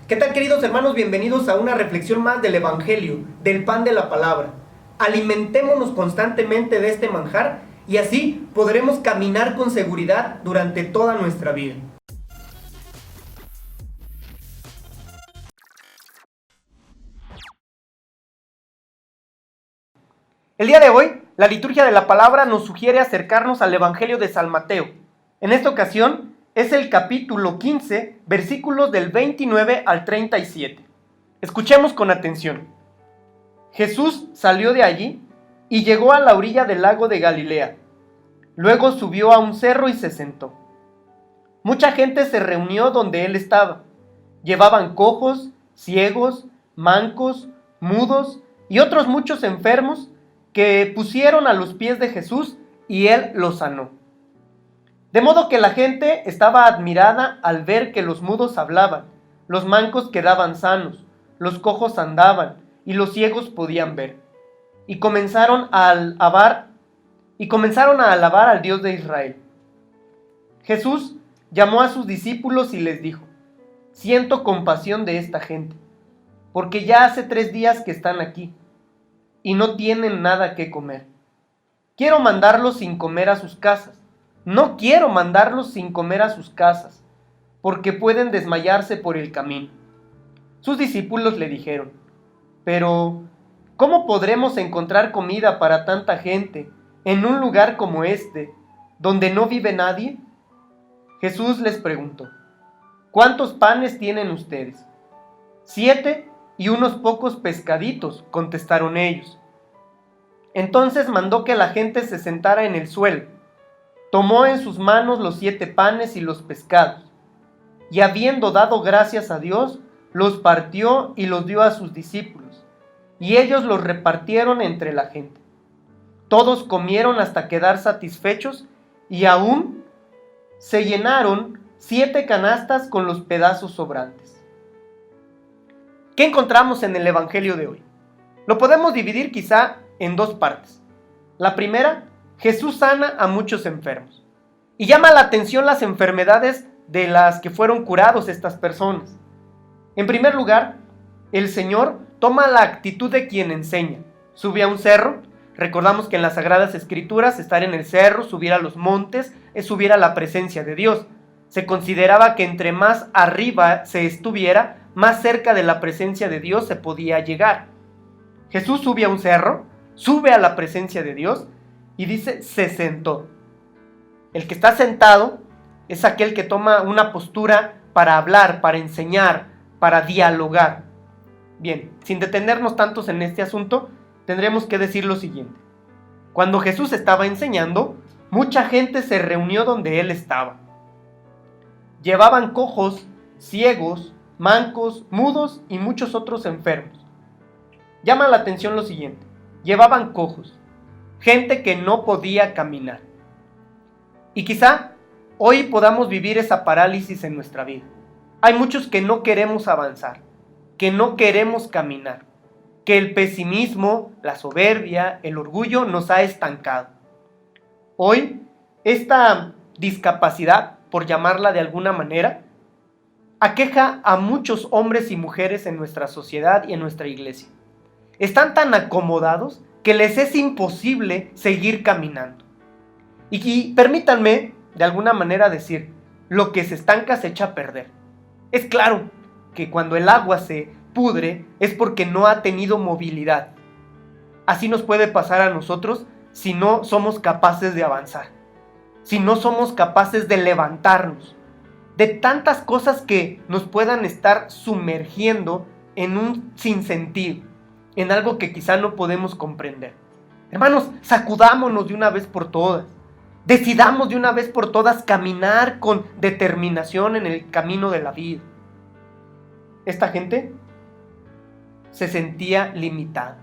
¿Qué tal, queridos hermanos? Bienvenidos a una reflexión más del Evangelio, del pan de la palabra. Alimentémonos constantemente de este manjar y así podremos caminar con seguridad durante toda nuestra vida. El día de hoy, la liturgia de la palabra nos sugiere acercarnos al Evangelio de San Mateo. En esta ocasión, es el capítulo 15, versículos del 29 al 37. Escuchemos con atención. Jesús salió de allí y llegó a la orilla del lago de Galilea. Luego subió a un cerro y se sentó. Mucha gente se reunió donde él estaba. Llevaban cojos, ciegos, mancos, mudos y otros muchos enfermos que pusieron a los pies de Jesús y él los sanó. De modo que la gente estaba admirada al ver que los mudos hablaban, los mancos quedaban sanos, los cojos andaban y los ciegos podían ver. Y comenzaron a alabar al Dios de Israel. Jesús llamó a sus discípulos y les dijo: siento compasión de esta gente, porque ya hace 3 días que están aquí y no tienen nada que comer. Quiero mandarlos sin comer a sus casas. No quiero mandarlos sin comer a sus casas, porque pueden desmayarse por el camino. Sus discípulos le dijeron: pero, ¿cómo podremos encontrar comida para tanta gente en un lugar como este, donde no vive nadie? Jesús les preguntó: ¿cuántos panes tienen ustedes? 7 y unos pocos pescaditos, contestaron ellos. Entonces mandó que la gente se sentara en el suelo. Tomó en sus manos los 7 panes y los pescados, y habiendo dado gracias a Dios, los partió y los dio a sus discípulos, y ellos los repartieron entre la gente. Todos comieron hasta quedar satisfechos, y aún se llenaron 7 canastas con los pedazos sobrantes. ¿Qué encontramos en el Evangelio de hoy? Lo podemos dividir quizá en 2 partes. La primera, Jesús sana a muchos enfermos. Y llama la atención las enfermedades de las que fueron curados estas personas. En primer lugar, el Señor toma la actitud de quien enseña. Sube a un cerro. Recordamos que en las Sagradas Escrituras estar en el cerro, subir a los montes, es subir a la presencia de Dios. Se consideraba que entre más arriba se estuviera, más cerca de la presencia de Dios se podía llegar. Jesús sube a un cerro, sube a la presencia de Dios y dice: se sentó. El que está sentado es aquel que toma una postura para hablar, para enseñar, para dialogar. Bien, sin detenernos tantos en este asunto, tendremos que decir lo siguiente. Cuando Jesús estaba enseñando, mucha gente se reunió donde él estaba. Llevaban cojos, ciegos, mancos, mudos y muchos otros enfermos. Llama la atención lo siguiente: llevaban cojos, gente que no podía caminar. Y quizá hoy podamos vivir esa parálisis en nuestra vida. Hay muchos que no queremos avanzar, que no queremos caminar, que el pesimismo, la soberbia, el orgullo nos ha estancado. Hoy, esta discapacidad, por llamarla de alguna manera, aqueja a muchos hombres y mujeres en nuestra sociedad y en nuestra iglesia. Están tan acomodados que les es imposible seguir caminando. Y permítanme de alguna manera decir: lo que se estanca se echa a perder. Es claro que cuando el agua se pudre es porque no ha tenido movilidad. Así nos puede pasar a nosotros si no somos capaces de avanzar, si no somos capaces de levantarnos de tantas cosas que nos puedan estar sumergiendo en un sinsentido, en algo que quizá no podemos comprender. Hermanos, sacudámonos de una vez por todas. Decidamos de una vez por todas caminar con determinación en el camino de la vida. Esta gente se sentía limitada,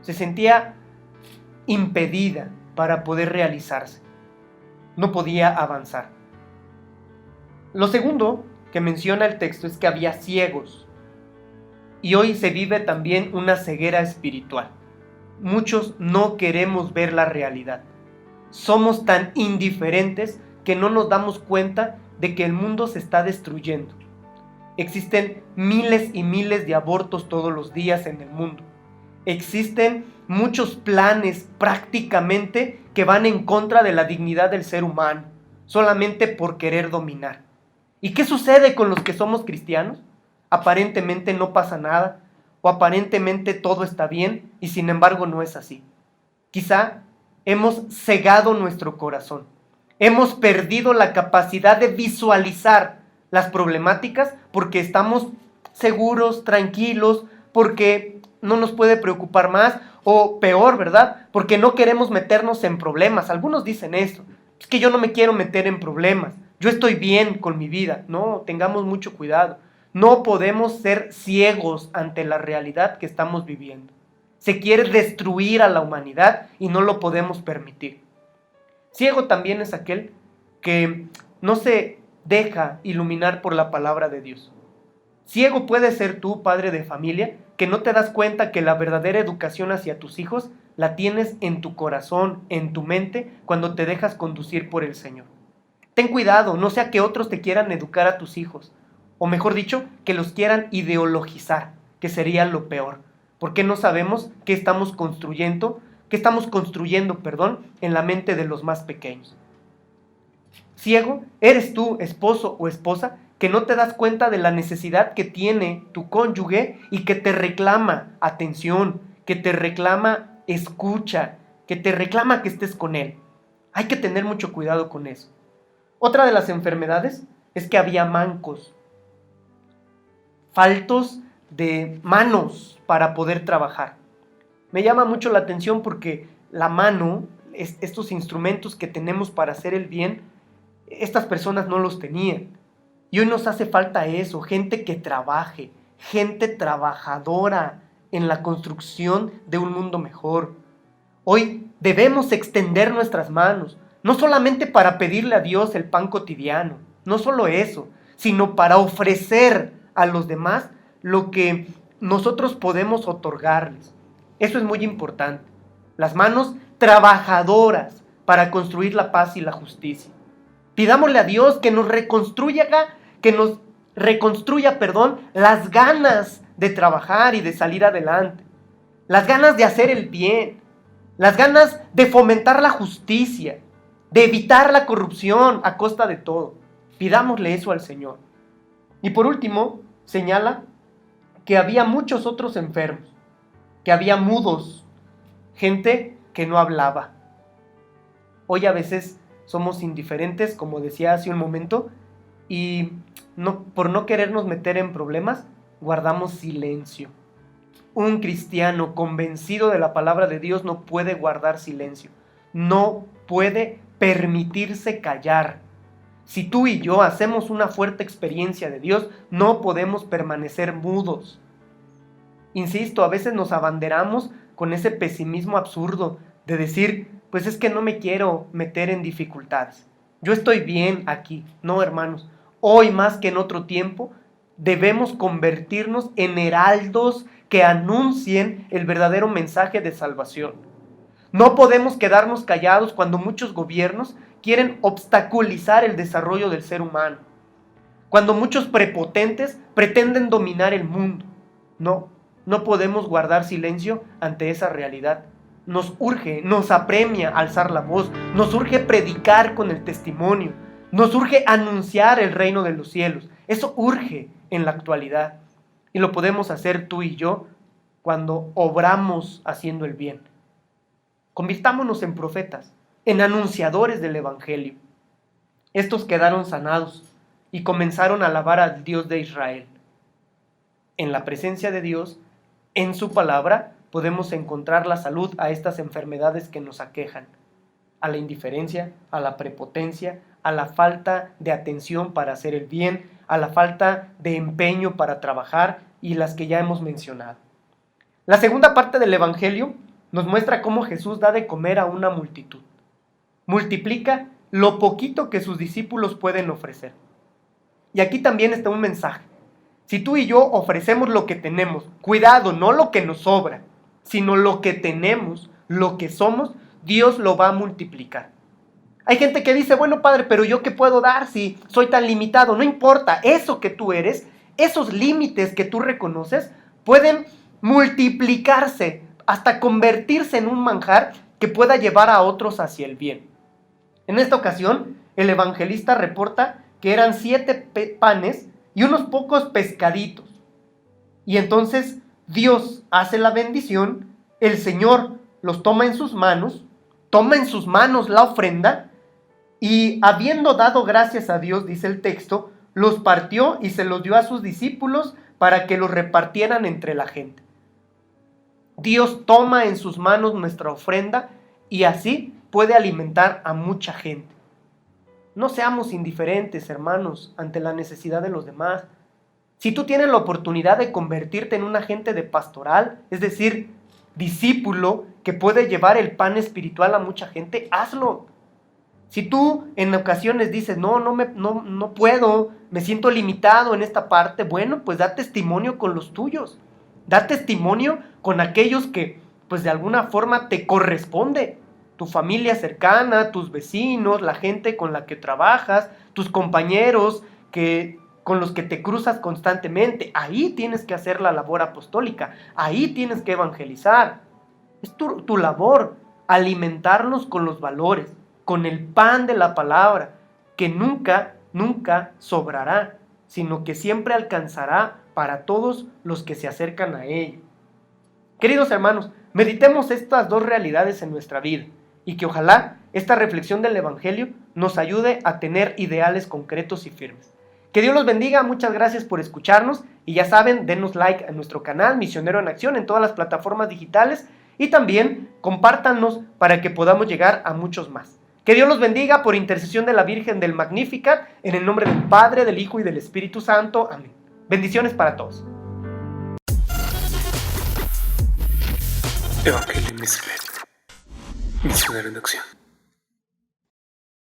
se sentía impedida para poder realizarse. No podía avanzar. Lo segundo que menciona el texto es que había ciegos. Y hoy se vive también una ceguera espiritual. Muchos no queremos ver la realidad. Somos tan indiferentes que no nos damos cuenta de que el mundo se está destruyendo. Existen miles y miles de abortos todos los días en el mundo. Existen muchos planes prácticamente que van en contra de la dignidad del ser humano, solamente por querer dominar. ¿Y qué sucede con los que somos cristianos? Aparentemente no pasa nada, o aparentemente todo está bien, y sin embargo no es así. Quizá hemos cegado nuestro corazón, hemos perdido la capacidad de visualizar las problemáticas porque estamos seguros, tranquilos, porque no nos puede preocupar más, o peor, ¿verdad? Porque no queremos meternos en problemas. Algunos dicen esto, es que yo no me quiero meter en problemas, yo estoy bien con mi vida. No, tengamos mucho cuidado. No podemos ser ciegos ante la realidad que estamos viviendo. Se quiere destruir a la humanidad y no lo podemos permitir. Ciego también es aquel que no se deja iluminar por la palabra de Dios. Ciego puede ser tú, padre de familia, que no te das cuenta que la verdadera educación hacia tus hijos la tienes en tu corazón, en tu mente, cuando te dejas conducir por el Señor. Ten cuidado, no sea que otros te quieran educar a tus hijos, o mejor dicho, que los quieran ideologizar, que sería lo peor, porque no sabemos qué estamos construyendo, en la mente de los más pequeños. Ciego, eres tú, esposo o esposa, que no te das cuenta de la necesidad que tiene tu cónyuge y que te reclama atención, que te reclama escucha, que te reclama que estés con él. Hay que tener mucho cuidado con eso. Otra de las enfermedades es que había mancos, faltos de manos para poder trabajar. Me llama mucho la atención porque la mano, estos instrumentos que tenemos para hacer el bien, estas personas no los tenían. Y hoy nos hace falta eso, gente que trabaje, gente trabajadora en la construcción de un mundo mejor. Hoy debemos extender nuestras manos, no solamente para pedirle a Dios el pan cotidiano, no solo eso, sino para ofrecer a los demás lo que nosotros podemos otorgarles. Eso es muy importante. Las manos trabajadoras para construir la paz y la justicia. Pidámosle a Dios que nos reconstruya, las ganas de trabajar y de salir adelante, las ganas de hacer el bien, las ganas de fomentar la justicia, de evitar la corrupción a costa de todo. Pidámosle eso al Señor. Y por último, señala que había muchos otros enfermos, que había mudos, gente que no hablaba. Hoy a veces somos indiferentes, como decía hace un momento, y por no querernos meter en problemas, guardamos silencio. Un cristiano convencido de la palabra de Dios no puede guardar silencio, no puede permitirse callar. Si tú y yo hacemos una fuerte experiencia de Dios, no podemos permanecer mudos. Insisto, a veces nos abanderamos con ese pesimismo absurdo de decir, pues es que no me quiero meter en dificultades. Yo estoy bien aquí. No, hermanos, hoy más que en otro tiempo debemos convertirnos en heraldos que anuncien el verdadero mensaje de salvación. No podemos quedarnos callados cuando muchos gobiernos quieren obstaculizar el desarrollo del ser humano, cuando muchos prepotentes pretenden dominar el mundo. No podemos guardar silencio ante esa realidad. Nos urge, nos apremia alzar la voz, nos urge predicar con el testimonio, nos urge anunciar el reino de los cielos. Eso urge en la actualidad y lo podemos hacer tú y yo cuando obramos haciendo el bien. Convirtámonos en profetas, en anunciadores del evangelio. Estos quedaron sanados y comenzaron a alabar al Dios de Israel. En la presencia de Dios, en su palabra, podemos encontrar la salud a estas enfermedades que nos aquejan, a la indiferencia, a la prepotencia, a la falta de atención para hacer el bien, a la falta de empeño para trabajar y las que ya hemos mencionado. La segunda parte del Evangelio nos muestra cómo Jesús da de comer a una multitud. Multiplica lo poquito que sus discípulos pueden ofrecer. Y aquí también está un mensaje. Si tú y yo ofrecemos lo que tenemos, cuidado, no lo que nos sobra, sino lo que tenemos, lo que somos, Dios lo va a multiplicar. Hay gente que dice, bueno, padre, pero ¿yo qué puedo dar si soy tan limitado? No importa, eso que tú eres esos límites que tú reconoces pueden multiplicarse hasta convertirse en un manjar que pueda llevar a otros hacia el bien. En esta ocasión, el evangelista reporta que eran 7 panes y unos pocos pescaditos. Y entonces Dios hace la bendición, el Señor los toma en sus manos la ofrenda, y habiendo dado gracias a Dios, dice el texto, los partió y se los dio a sus discípulos para que los repartieran entre la gente. Dios toma en sus manos nuestra ofrenda y así puede alimentar a mucha gente. No seamos indiferentes, hermanos, ante la necesidad de los demás. Si tú tienes la oportunidad de convertirte en un agente de pastoral, es decir, discípulo que puede llevar el pan espiritual a mucha gente, hazlo. Si tú en ocasiones dices, no puedo, me siento limitado en esta parte, bueno, pues da testimonio con los tuyos. Da testimonio con aquellos que, pues de alguna forma te corresponde. Tu familia cercana, tus vecinos, la gente con la que trabajas, tus compañeros con los que te cruzas constantemente. Ahí tienes que hacer la labor apostólica, ahí tienes que evangelizar. Es tu labor, alimentarlos con los valores, con el pan de la palabra, que nunca sobrará, sino que siempre alcanzará para todos los que se acercan a ella. Queridos hermanos, meditemos estas dos realidades en nuestra vida y que ojalá esta reflexión del Evangelio nos ayude a tener ideales concretos y firmes. Que Dios los bendiga, muchas gracias por escucharnos y ya saben, denos like a nuestro canal Misionero en Acción en todas las plataformas digitales y también compártanos para que podamos llegar a muchos más. Que Dios los bendiga por intercesión de la Virgen del Magnificat, en el nombre del Padre, del Hijo y del Espíritu Santo. Amén. Bendiciones para todos. Evangelio Misionero en Acción.